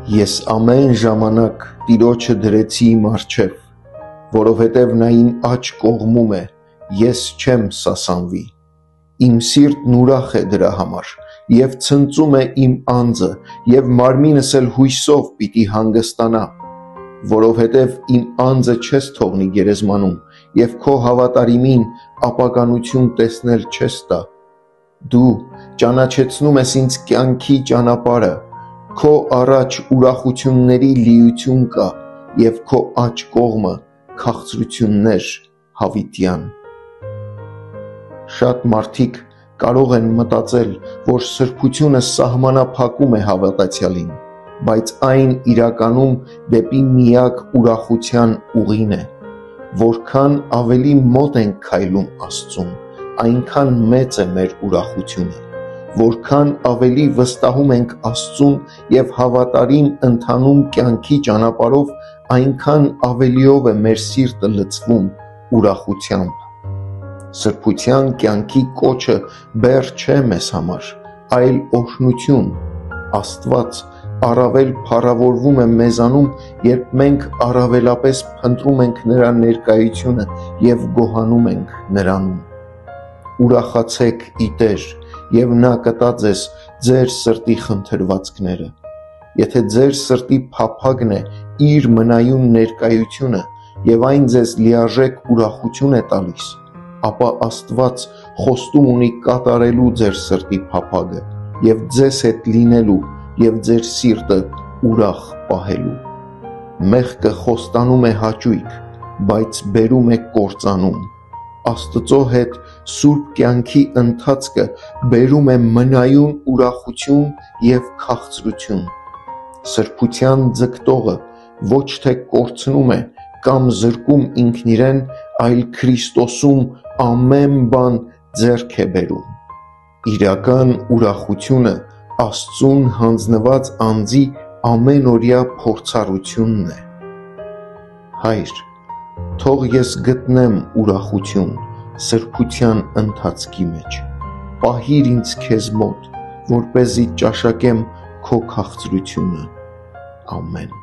Ես ամեն ժամանակ Տիրոջը դրեցի իմ առջև, որովհետև նա իմ աջ կողմում է, ես չեմ սասանվի։ Իմ սիրտն ուրախ է դրա համար, և ցնծում է իմ անձը, և մարմինս էլ հույսով պիտի հանգստանա, որովհետև իմ անձը չես թողնի գերեզմանում, և քո հավատարիմին ապականություն տեսնել չես տա։ Դու ճանաչեցնում ես ինձ կյանքի ճանապարհը, քո առաջ ուրախությունների լիություն կա, և քո աջ կողմը քաղցրություններ հավիտյան։ Շատ մարդիկ կարող են մտածել, որ սրբությունը սահմանափակում է հավատացյալին, բայց այն իրականում դեպի միակ ուրախության ուղին է։ Որքան ավելի մոտ ենք քայլում Աստծուն, այնքան մեծ է մեր ուրախությունը։ Որքան ավելի վստահում ենք Աստծուն և հավատարիմ ընթանում կյանքի ճանապարհով, այնքան ավելիով է մեր սիրտը լցվում ուրախությամբ։ Սրբության կյանքի կոչը բեռ չէ մեզ համար, այլ օրհնություն։ Աստված առավել փառավորվում է մեզանում, երբ մենք առավելապես փնտրում ենք նրա ներկայությունը և գոհանում ենք նրանում։ Ուրախացեք ի Տեր, և նա կտա ձեզ ձեր սրտի խնդրվածքները։ Եթե ձեր սրտի փափագն է իր մնայուն ներկայությունը, և այն ձեզ լիարժեք ուրախություն է տալիս, ապա Աստված խոստում ունի կատարելու ձեր սրտի փափագը և ձեզ հետ լինելու և ձեր սիրտը ուրախ պահելու։ Մեղքը խոստանում է հաճույք, բայց բերում է կործանում։ Աստծո հետ սուրբ կյանքի ընթացքը բերում է մնայուն ուրախություն և քաղցրություն։ Սրբության ձգտողը ոչ թե կորցնում է կամ զրկում ինքն իրեն, այլ Քրիստոսում ամեն բան ձեռք է բերում։ Իրական ուրախությունը Աստծուն հանձնված անձի ամենօրյա փորձառությունն է։ Հայր, թող ես գտնեմ ուրախություն սրբության ընթացքի մեջ։ Պահիր ինձ քեզ մոտ, որպեսզի ճաշակեմ քո քաղցրությունը։ Ամեն։